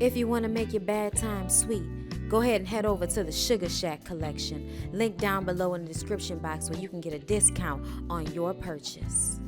If you want to make your bad time sweet, go ahead and head over to the Sugar Shack collection. Link down below in the description box where you can get a discount on your purchase.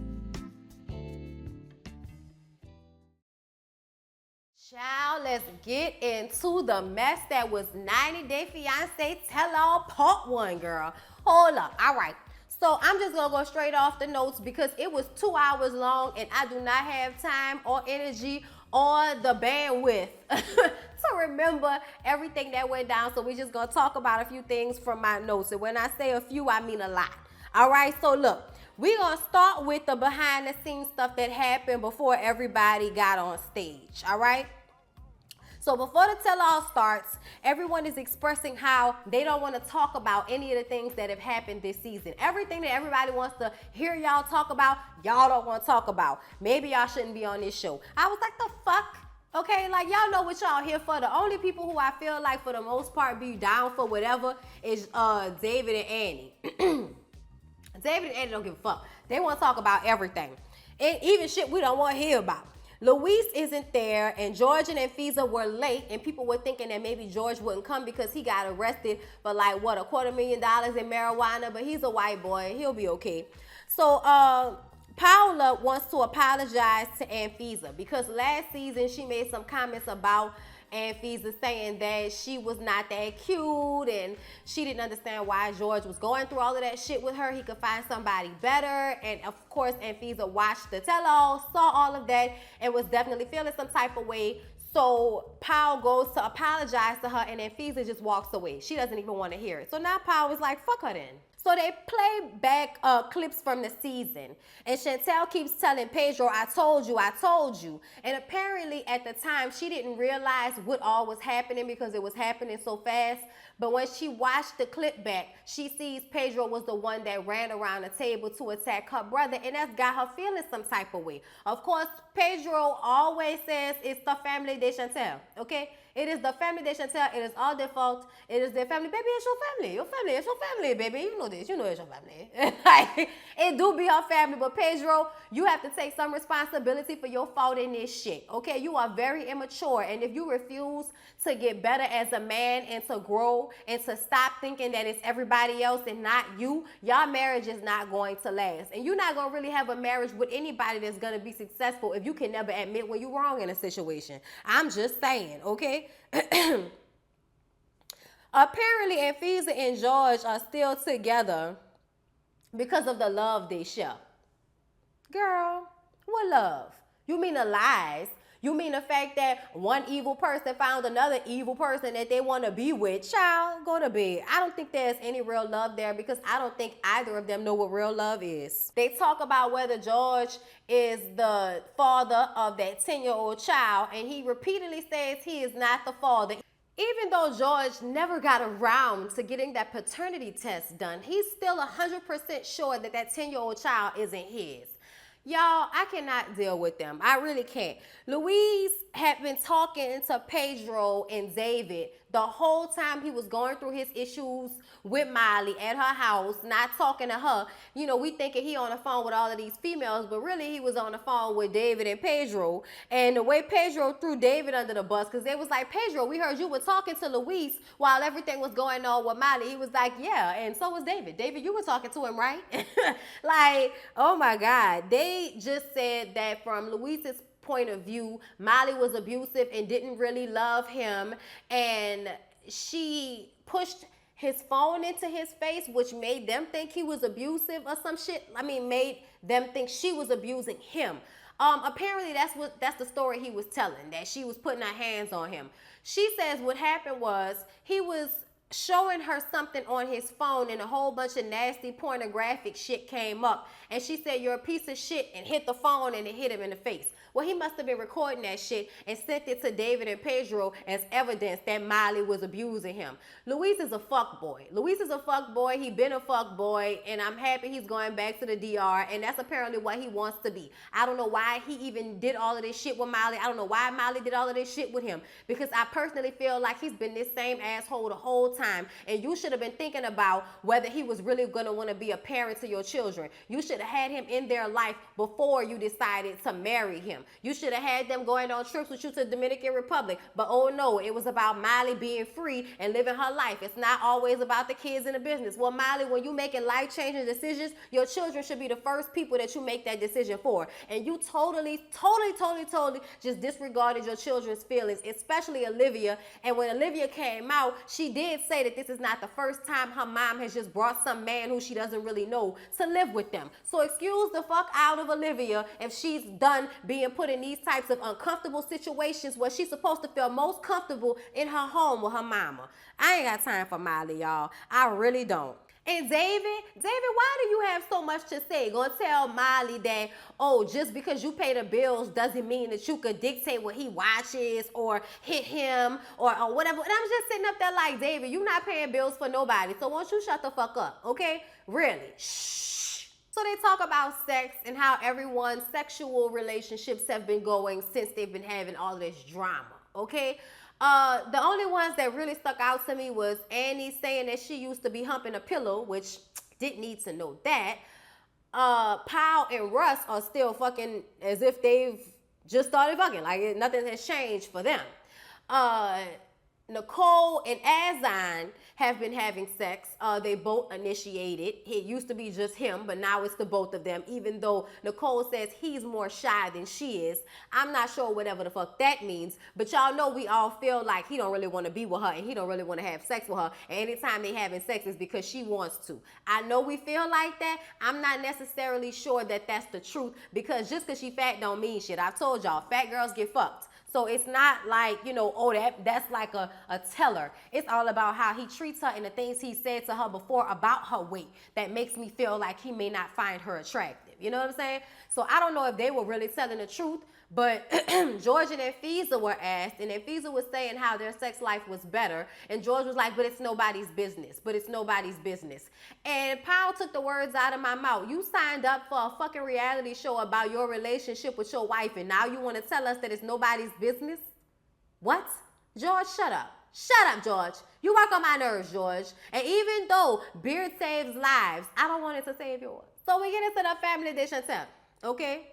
Child, let's get into the mess that was 90 Day Fiance Tell-All Part 1, girl. Hold up. All right. So I'm just going to go straight off the notes because it was 2 hours long and I do not have time or energy or the bandwidth to remember everything that went down. So we're just going to talk about a few things from my notes. And when I say a few, I mean a lot. All right. So look, we're going to start with the behind the scenes stuff that happened before everybody got on stage. All right. So before the tell-all starts, everyone is expressing how they don't want to talk about any of the things that have happened this season. Everything that everybody wants to hear y'all talk about, y'all don't want to talk about. Maybe y'all shouldn't be on this show. I was like, the fuck? Okay, like y'all know what y'all here for. The only people who I feel like for the most part be down for whatever is David and Annie. David and Annie don't give a fuck. They want to talk about everything. And even shit we don't want to hear about. Luis isn't there, and George and Fiza were late, and people were thinking that maybe George wouldn't come because he got arrested for like, what, $250,000 in marijuana, but he's a white boy. He'll be okay. So, Paula wants to apologize to Aunt Fiza because last season she made some comments about Aunt Fiza saying that she was not that cute and she didn't understand why George was going through all of that shit with her. He could find somebody better. And of course, Aunt Fiza watched the tell-all, saw all of that, and was definitely feeling some type of way. So Paul goes to apologize to her and Aunt Fiza just walks away. She doesn't even want to hear it. So now Paul is like, fuck her then. So they play back clips from the season. And Chantel keeps telling Pedro, I told you, I told you. And apparently at the time, she didn't realize what all was happening because it was happening so fast. But when she watched the clip back, she sees Pedro was the one that ran around the table to attack her brother. And that's got her feeling some type of way. Of course, Pedro always says it's the family de Chantel, okay? It is the family de Chantel. It is all their fault. It is their family. Baby, it's your family. Your family, it's your family, baby. You know this. You know it's your family. Like, it do be her family. But Pedro, you have to take some responsibility for your fault in this shit, okay? You are very immature. And if you refuse to get better as a man and to grow and to stop thinking that it's everybody else and not you, your marriage is not going to last. And you're not going to really have a marriage with anybody that's going to be successful if you can never admit when you're wrong in a situation. I'm just saying, okay? Apparently, Aunt Fiza and George are still together because of the love they share. Girl, what love? You mean the lies? You mean the fact that one evil person found another evil person that they want to be with? Child, go to bed. I don't think there's any real love there because I don't think either of them know what real love is. They talk about whether George is the father of that 10-year-old child, and he repeatedly says he is not the father. Even though George never got around to getting that paternity test done, he's still 100% sure that that 10-year-old child isn't his. Y'all, I cannot deal with them. I really can't. Luis had been talking to Pedro and David the whole time he was going through his issues with Miley at her house, not talking to her. You know, we thinking he on the phone with all of these females, but really he was on the phone with David and Pedro. And the way Pedro threw David under the bus, because they was like, Pedro, we heard you were talking to Luis while everything was going on with Miley. He was like, yeah, and so was David. David, you were talking to him, right? Like, oh my God. They just said that from Luis's point of view, Miley was abusive and didn't really love him, and she pushed his phone into his face, which made them think he was abusive or some shit. I mean, made them think she was abusing him. Apparently that's the story he was telling, that she was putting her hands on him. She says what happened was he was showing her something on his phone and a whole bunch of nasty pornographic shit came up, and she said, you're a piece of shit, and hit the phone, and it hit him in the face. Well, he must have been recording that shit and sent it to David and Pedro as evidence that Miley was abusing him. Luis is a fuck boy. Luis is a fuck boy. He been a fuck boy, and I'm happy he's going back to the DR, and that's apparently what he wants to be. I don't know why he even did all of this shit with Miley. I don't know why Miley did all of this shit with him, because I personally feel like he's been this same asshole the whole time, and you should have been thinking about whether he was really going to want to be a parent to your children. You should have had him in their life before you decided to marry him. You should have had them going on trips with you to the Dominican Republic. But oh no, it was about Miley being free and living her life. It's not always about the kids and the business. Well, Miley, when you making life-changing decisions, your children should be the first people that you make that decision for. And you totally just disregarded your children's feelings, especially Olivia. And when Olivia came out, she did say that this is not the first time her mom has just brought some man who she doesn't really know to live with them. So excuse the fuck out of Olivia if she's done being put in these types of uncomfortable situations where she's supposed to feel most comfortable in her home with her mama. I ain't got time for Miley, y'all. I really don't. And David, why do you have so much to say? Gonna tell Miley that, oh, just because you pay the bills doesn't mean that you could dictate what he watches or hit him or whatever. And I'm just sitting up there like, David, you not paying bills for nobody. So won't you shut the fuck up, okay? Really, shh. So they talk about sex and how everyone's sexual relationships have been going since they've been having all this drama, okay? The only ones that really stuck out to me was Annie saying that she used to be humping a pillow, which didn't need to know that. Powell and Russ are still fucking as if they've just started fucking, like nothing has changed for them. Nicole and Azan have been having sex. They both initiated. It used to be just him, but now it's the both of them, even though Nicole says he's more shy than she is. I'm not sure whatever the fuck that means, but y'all know we all feel like he don't really want to be with her and he don't really want to have sex with her. And anytime they having sex is because she wants to. I know we feel like that. I'm not necessarily sure that that's the truth, because just because she fat don't mean shit. I've told y'all, fat girls get fucked. So it's not like, you know, oh, that's like a teller. It's all about how he treats her and the things he said to her before about her weight that makes me feel like he may not find her attractive. You know what I'm saying? So I don't know if they were really telling the truth, but George and Ephesa were asked, and Ephesa was saying how their sex life was better. And George was like, but it's nobody's business. But it's nobody's business. And Powell took the words out of my mouth. You signed up for a fucking reality show about your relationship with your wife, and now you want to tell us that it's nobody's business? What? George, shut up. Shut up, George. You work on my nerves, George. And even though beard saves lives, I don't want it to save yours. So we get into the family de Chantel, okay?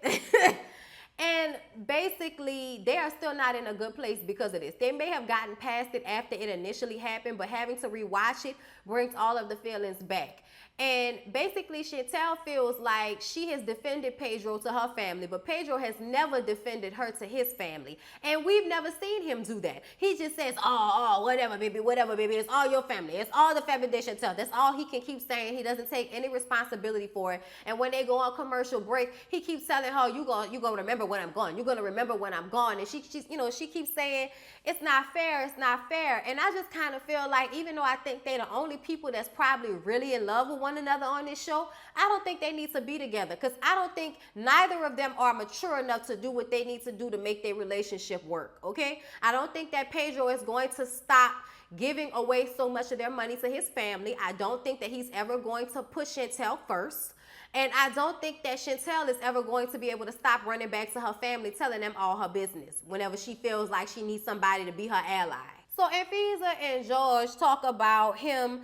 And basically, they are still not in a good place because of this. They may have gotten past it after it initially happened, but having to rewatch it brings all of the feelings back. And basically, Chantel feels like she has defended Pedro to her family, but Pedro has never defended her to his family. And we've never seen him do that. He just says, whatever, baby, it's all your family. It's all the family de Chantel. That's all he can keep saying. He doesn't take any responsibility for it. And when they go on commercial break, he keeps telling her, you gonna remember when I'm gone. You're gonna remember when I'm gone. And she keeps saying, it's not fair, it's not fair. And I just kind of feel like, even though I think they're the only people that's probably really in love with one another on this show, I don't think they need to be together, because I don't think neither of them are mature enough to do what they need to do to make their relationship work, okay? I don't think that Pedro is going to stop giving away so much of their money to his family. I don't think that he's ever going to put Chantel first. And I don't think that Chantel is ever going to be able to stop running back to her family, telling them all her business whenever she feels like she needs somebody to be her ally. So Ephesa and George talk about him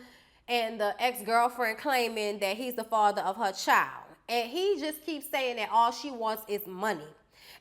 and the ex-girlfriend claiming that he's the father of her child. And he just keeps saying that all she wants is money.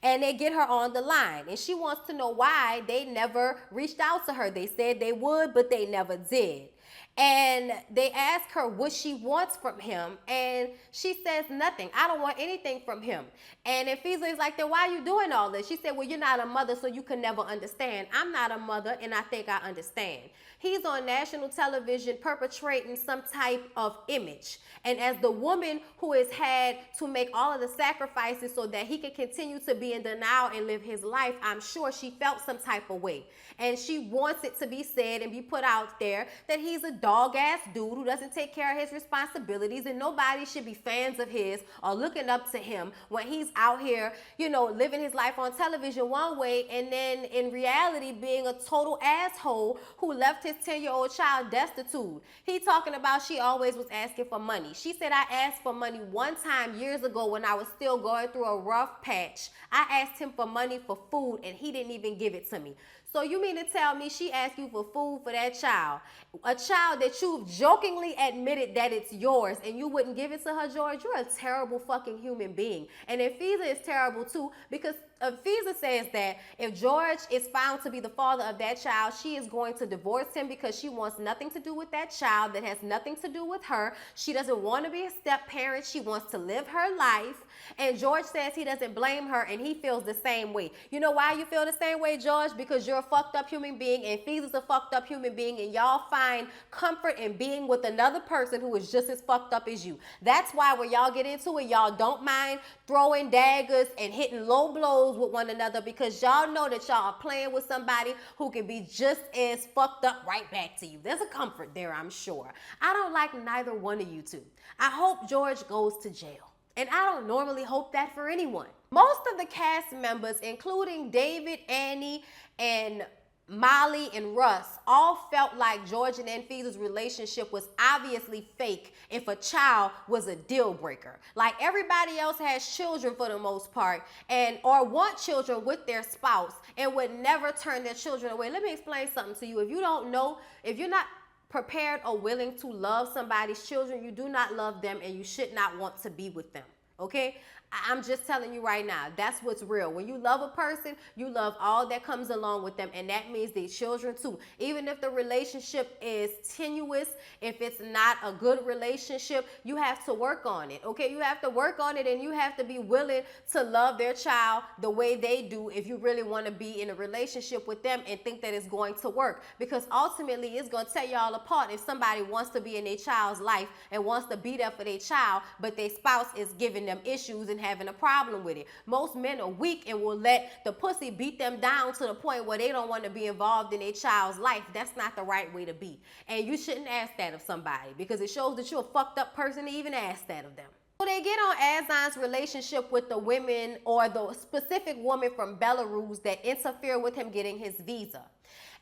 And they get her on the line. And she wants to know why they never reached out to her. They said they would, but they never did. And they ask her what she wants from him, and she says nothing. I don't want anything from him. And Ephesa is like, then why are you doing all this? She said, well, you're not a mother, so you can never understand. I'm not a mother, and I think I understand. He's on national television perpetrating some type of image. And as the woman who has had to make all of the sacrifices so that he can continue to be in denial and live his life, I'm sure she felt some type of way. And she wants it to be said and be put out there that he's a dog-ass dude who doesn't take care of his responsibilities, and nobody should be fans of his or looking up to him when he's out here, you know, living his life on television one way and then in reality being a total asshole who left his 10-year-old child destitute. He talking about she always was asking for money. She said, I asked for money one time years ago when I was still going through a rough patch. I asked him for money for food and he didn't even give it to me. So you mean to tell me she asked you for food for that child, a child that you've jokingly admitted that it's yours, and you wouldn't give it to her, George? You're a terrible fucking human being. And Ephesa is terrible too, because Fiza says that if George is found to be the father of that child, she is going to divorce him because she wants nothing to do with that child that has nothing to do with her. She doesn't want to be a step parent. She wants to live her life. And George says he doesn't blame her and he feels the same way. You know why you feel the same way, George? Because you're a fucked up human being and Fiza's a fucked up human being, and y'all find comfort in being with another person who is just as fucked up as you. That's why when y'all get into it, y'all don't mind throwing daggers and hitting low blows with one another, because y'all know that y'all are playing with somebody who can be just as fucked up right back to you. There's a comfort there, I'm sure. I don't like neither one of you two. I hope George goes to jail. And I don't normally hope that for anyone. Most of the cast members, including David, Annie, and Molly and Russ, all felt like George and Fiza's relationship was obviously fake if a child was a deal breaker. Like, everybody else has children for the most part, and or want children with their spouse and would never turn their children away. Let me explain something to you. If you don't know, if you're not prepared or willing to love somebody's children, you do not love them and you should not want to be with them. Okay? I'm just telling you right now, that's what's real. When you love a person, you love all that comes along with them, and that means their children too. Even if the relationship is tenuous, if it's not a good relationship, you have to work on it, okay? You have to work on it, and you have to be willing to love their child the way they do if you really want to be in a relationship with them and think that it's going to work. Because ultimately, it's going to tear y'all apart if somebody wants to be in their child's life and wants to be there for their child, but their spouse is giving them issues and having a problem with it. Most men are weak and will let the pussy beat them down to the point where they don't want to be involved in their child's life. That's not the right way to be. And you shouldn't ask that of somebody, because it shows that you're a fucked up person to even ask that of them. So they get on Azan's relationship with the women, or the specific woman from Belarus that interfered with him getting his visa.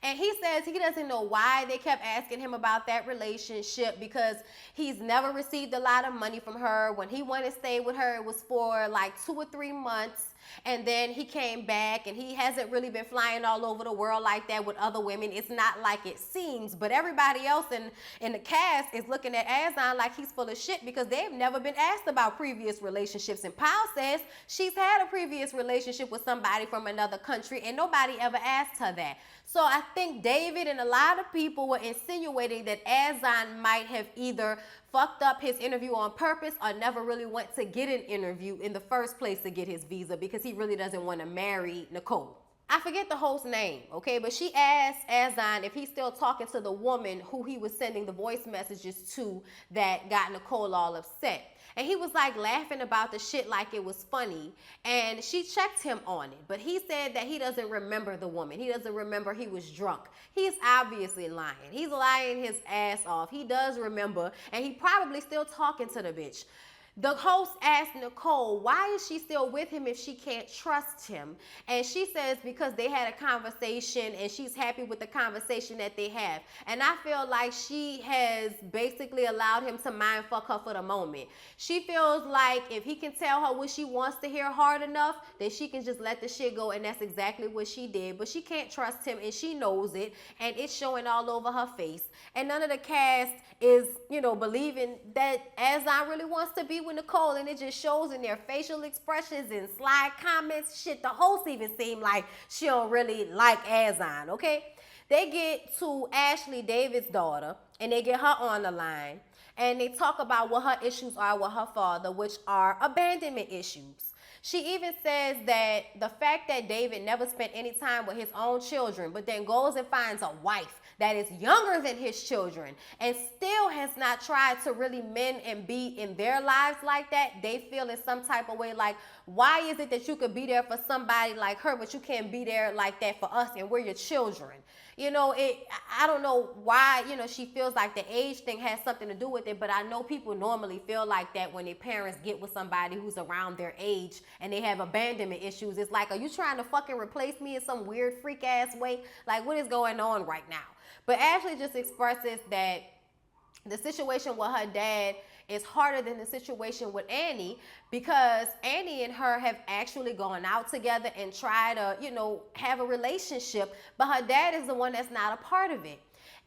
And he says he doesn't know why they kept asking him about that relationship, because he's never received a lot of money from her. When he went and stayed with her, it was for like 2 or 3 months. And then he came back, and he hasn't really been flying all over the world like that with other women. It's not like it seems, but everybody else in the cast is looking at Azan like he's full of shit, because they've never been asked about previous relationships. And Powell says she's had a previous relationship with somebody from another country, and nobody ever asked her that. So I think David and a lot of people were insinuating that Azan might have either fucked up his interview on purpose or never really went to get an interview in the first place to get his visa, because he really doesn't want to marry Nicole. I forget the host's name, okay? But she asked Azan if he's still talking to the woman who he was sending the voice messages to that got Nicole all upset. And he was like laughing about the shit like it was funny. And she checked him on it. But he said that he doesn't remember the woman. He doesn't remember he was drunk. He's obviously lying. He's lying his ass off. He does remember. And he probably still talking to the bitch. The host asked Nicole, why is she still with him if she can't trust him? And she says because they had a conversation and she's happy with the conversation that they have. And I feel like she has basically allowed him to mind fuck her for the moment. She feels like if he can tell her what she wants to hear hard enough, then she can just let the shit go, and that's exactly what she did. But she can't trust him, and she knows it, and it's showing all over her face. And none of the cast is, believing that Azan really wants to be with Nicole, and it just shows in their facial expressions and slide comments. Shit, the host even seemed like she don't really like Azan, okay? They get to Ashley, David's daughter, and they get her on the line, and they talk about what her issues are with her father, which are abandonment issues. She even says that the fact that David never spent any time with his own children, but then goes and finds a wife that is younger than his children and still has not tried to really mend and be in their lives like that, they feel in some type of way like, why is it that you could be there for somebody like her, but you can't be there like that for us, and we're your children? I don't know why, she feels like the age thing has something to do with it, but I know people normally feel like that when their parents get with somebody who's around their age and they have abandonment issues. It's like, are you trying to fucking replace me in some weird freak ass way? Like, what is going on right now? But Ashley just expresses that the situation with her dad is harder than the situation with Annie, because Annie and her have actually gone out together and tried to, have a relationship, but her dad is the one that's not a part of it.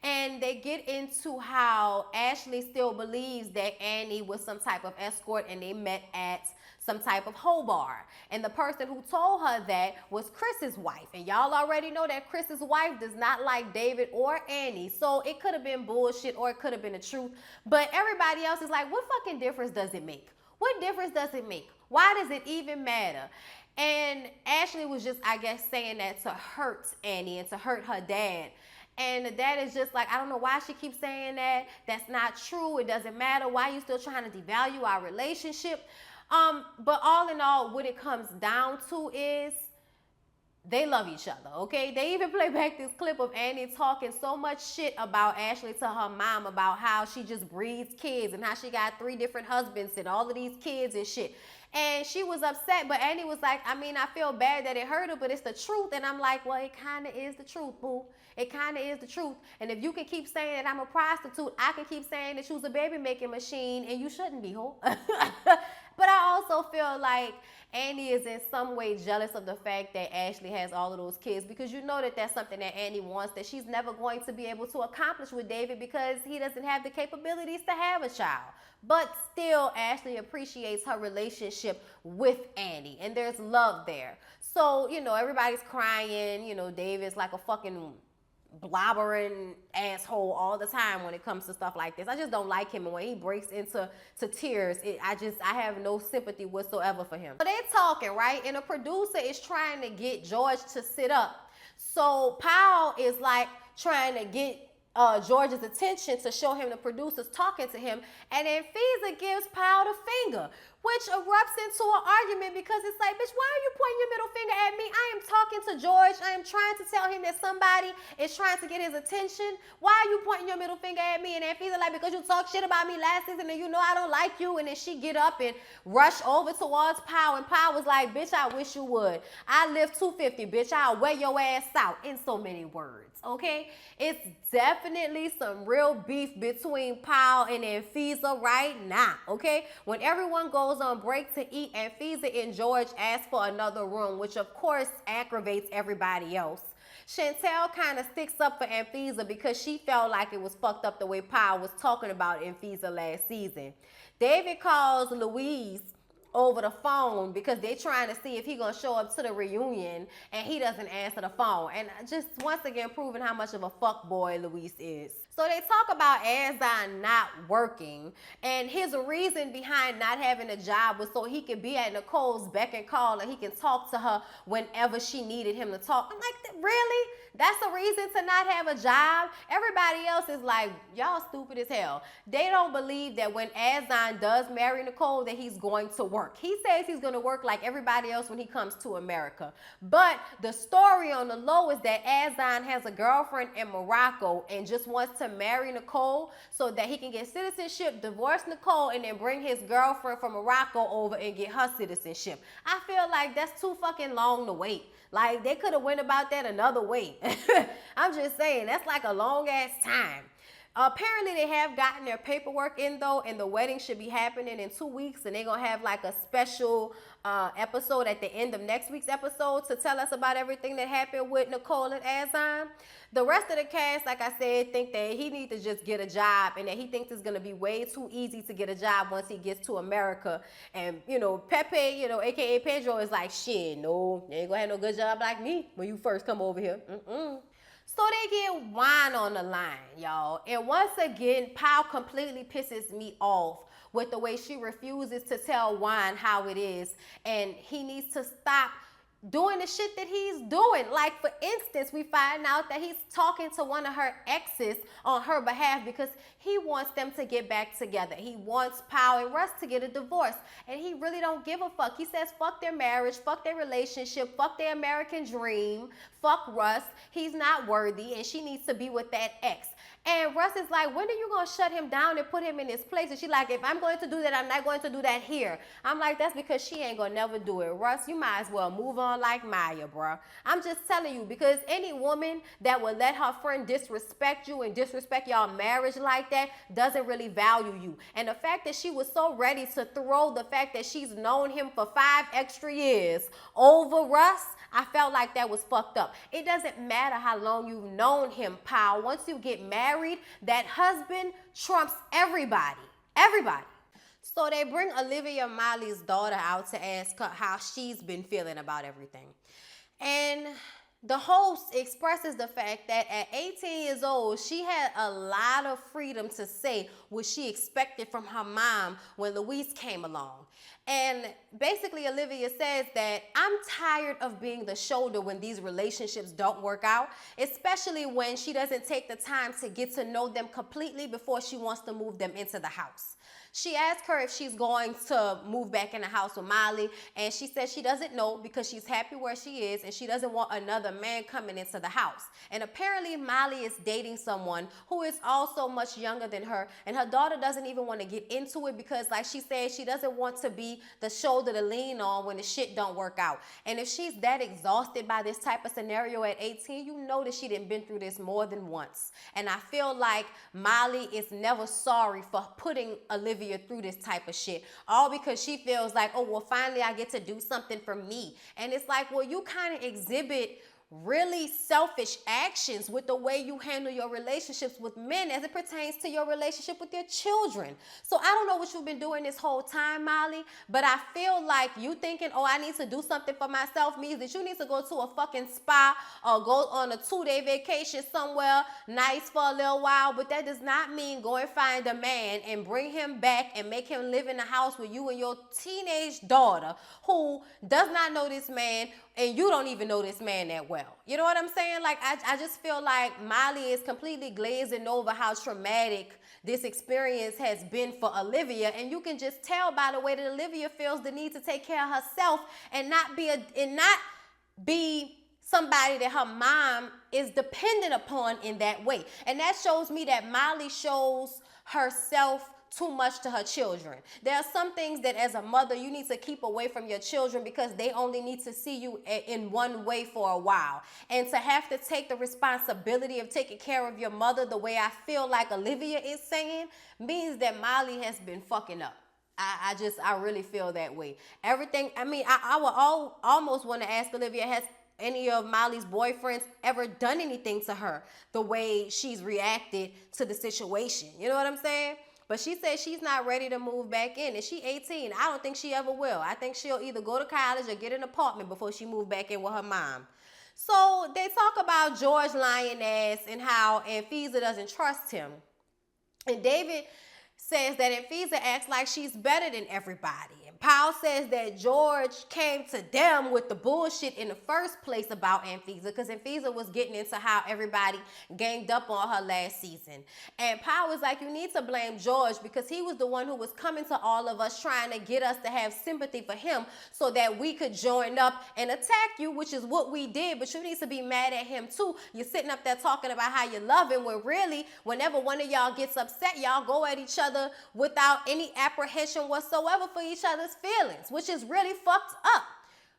And they get into how Ashley still believes that Annie was some type of escort and they met at some type of hoe bar. And the person who told her that was Chris's wife. And y'all already know that Chris's wife does not like David or Annie. So it could have been bullshit or it could have been the truth. But everybody else is like, what fucking difference does it make? What difference does it make? Why does it even matter? And Ashley was just, I guess, saying that to hurt Annie and to hurt her dad. And the dad is just like, I don't know why she keeps saying that. That's not true. It doesn't matter. Why are you still trying to devalue our relationship? But all in all, what it comes down to is they love each other, okay? They even play back this clip of Annie talking so much shit about Ashley to her mom about how she just breeds kids and how she got 3 different husbands and all of these kids and shit. And she was upset, but Annie was like, I mean, I feel bad that it hurt her, but it's the truth. And I'm like, well, it kind of is the truth, boo. It kind of is the truth. And if you can keep saying that I'm a prostitute, I can keep saying that you's a baby making machine and you shouldn't be, ho. But I also feel like Annie is in some way jealous of the fact that Ashley has all of those kids, because you know that that's something that Annie wants that she's never going to be able to accomplish with David because he doesn't have the capabilities to have a child. But still, Ashley appreciates her relationship with Annie, and there's love there. So, you know, everybody's crying. You know, David's like a fucking blobbering asshole all the time when it comes to stuff like this. I just don't like him, and when he breaks into tears, I have no sympathy whatsoever for him. So they're talking, right? And the producer is trying to get George to sit up. So Powell is like trying to get George's attention to show him the producers talking to him, and then Fiza gives Powell the finger, which erupts into an argument because it's like, bitch, why are you pointing your middle finger at me? I am talking to George. I am trying to tell him that somebody is trying to get his attention. Why are you pointing your middle finger at me? And then Fiza like, because you talk shit about me last season and you know I don't like you. And then she get up and rush over towards Powell, and Powell was like, bitch, I wish you would. I live 250, bitch. I'll wear your ass out, in so many words, okay? It's definitely some real beef between Powell and then Fiza right now, okay? When everyone goes on break to eat and Fiza and George ask for another room, which of course aggravates everybody else. Chantel kind of sticks up for Fiza because she felt like it was fucked up the way Powell was talking about Fiza last season. David calls Louise over the phone because they're trying to see if he's gonna show up to the reunion, and he doesn't answer the phone. And just once again proving how much of a fuckboy Luis is. So they talk about Azan not working, and his reason behind not having a job was so he could be at Nicole's beck and call and he can talk to her whenever she needed him to talk. I'm like, really? That's the reason to not have a job? Everybody else is like, y'all stupid as hell. They don't believe that when Azan does marry Nicole that he's going to work. He says he's going to work like everybody else when he comes to America. But the story on the low is that Azan has a girlfriend in Morocco and just wants to marry Nicole so that he can get citizenship, divorce Nicole, and then bring his girlfriend from Morocco over and get her citizenship. I feel like that's too fucking long to wait. Like, they could have went about that another way. I'm just saying, that's like a long ass time. Apparently they have gotten their paperwork in though, and the wedding should be happening in 2 weeks, and they're gonna have like a special episode at the end of next week's episode to tell us about everything that happened with Nicole and Azan. The rest of the cast, like I said, think that he needs to just get a job, and that he thinks it's gonna be way too easy to get a job once he gets to America. And you know, Pepe, you know, aka Pedro, is like, shit, no, you ain't gonna have no good job like me when you first come over here. So they get wine on the line, y'all. And once again, Powell completely pisses me off with the way she refuses to tell Wine how it is. And he needs to stop doing the shit that he's doing. Like, for instance, we find out that he's talking to one of her exes on her behalf because he wants them to get back together. He wants Powell and Russ to get a divorce, and he really don't give a fuck. He says fuck their marriage, fuck their relationship, fuck their American dream, fuck Russ. He's not worthy, and she needs to be with that ex. And Russ is like, when are you going to shut him down and put him in his place? And she's like, if I'm going to do that, I'm not going to do that here. I'm like, that's because she ain't going to never do it. Russ, you might as well move on like Maya, bro. I'm just telling you, because any woman that would let her friend disrespect you and disrespect y'all marriage like that doesn't really value you. And the fact that she was so ready to throw the fact that she's known him for 5 extra years over Russ, I felt like that was fucked up. It doesn't matter how long you've known him, Powell. Once you get married, that husband trumps everybody. Everybody. So they bring Olivia Miley's daughter out to ask her how she's been feeling about everything. And the host expresses the fact that at 18 years old, she had a lot of freedom to say what she expected from her mom when Louise came along. And basically, Olivia says that I'm tired of being the shoulder when these relationships don't work out, especially when she doesn't take the time to get to know them completely before she wants to move them into the house. She asked her if she's going to move back in the house with Molly, and she said she doesn't know because she's happy where she is and she doesn't want another man coming into the house. And apparently Molly is dating someone who is also much younger than her, and her daughter doesn't even want to get into it because, like she said, she doesn't want to be the shoulder to lean on when the shit don't work out. And if she's that exhausted by this type of scenario at 18, you know that she done been through this more than once. And I feel like Molly is never sorry for putting Olivia through this type of shit, all because she feels like, oh, well, finally I get to do something for me. And it's like, well, you kind of exhibit really selfish actions with the way you handle your relationships with men as it pertains to your relationship with your children. So I don't know what you've been doing this whole time, Molly, but I feel like you thinking, oh, I need to do something for myself means that you need to go to a fucking spa or go on a 2-day vacation somewhere nice for a little while. But that does not mean go and find a man and bring him back and make him live in the house with you and your teenage daughter who does not know this man, and you don't even know this man that well. You know what I'm saying? Like, I just feel like Molly is completely glazing over how traumatic this experience has been for Olivia. And you can just tell by the way that Olivia feels the need to take care of herself and not be somebody that her mom is dependent upon in that way. And that shows me that Molly shows herself too much to her children. There are some things that as a mother you need to keep away from your children because they only need to see you in one way for a while. And to have to take the responsibility of taking care of your mother the way I feel like Olivia is saying means that Molly has been fucking up. I really feel that way. Everything, I mean, I would almost want to ask Olivia, has any of Molly's boyfriends ever done anything to her the way she's reacted to the situation? You know what I'm saying? But she said she's not ready to move back in. And she 18. I don't think she ever will. I think she'll either go to college or get an apartment before she move back in with her mom. So they talk about George lying ass and how Anfisa doesn't trust him. And David says that Anfisa acts like she's better than everybody. And Powell says that George came to them with the bullshit in the first place about Anfisa because Anfisa was getting into how everybody ganged up on her last season. And Powell was like, you need to blame George because he was the one who was coming to all of us trying to get us to have sympathy for him so that we could join up and attack you, which is what we did. But you need to be mad at him too. You're sitting up there talking about how you love him when really, whenever one of y'all gets upset, y'all go at each other without any apprehension whatsoever for each other's feelings, which is really fucked up.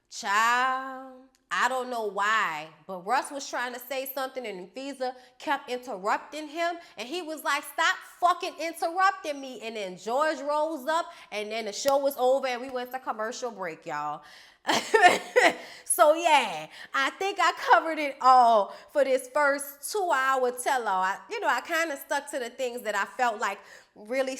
Child, I don't know why, but Russ was trying to say something and Anfisa kept interrupting him, and he was like, stop fucking interrupting me. And then George rose up, and then the show was over, and we went to commercial break, y'all. So yeah, I think I covered it all for this first 2-hour tell-all. I kind of stuck to the things that I felt like really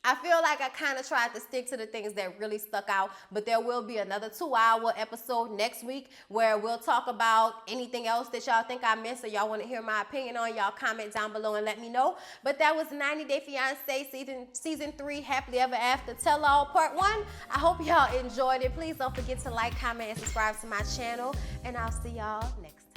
I feel like I kind of tried to stick to the things that really stuck out, but there will be another 2-hour episode next week where we'll talk about anything else that y'all think I missed or y'all want to hear my opinion on. Y'all comment down below and let me know. But that was 90 Day Fiance season 3 Happily Ever After Tell All Part 1. I hope y'all enjoyed it. Please don't forget to like, comment, and subscribe to my channel, and I'll see y'all next time.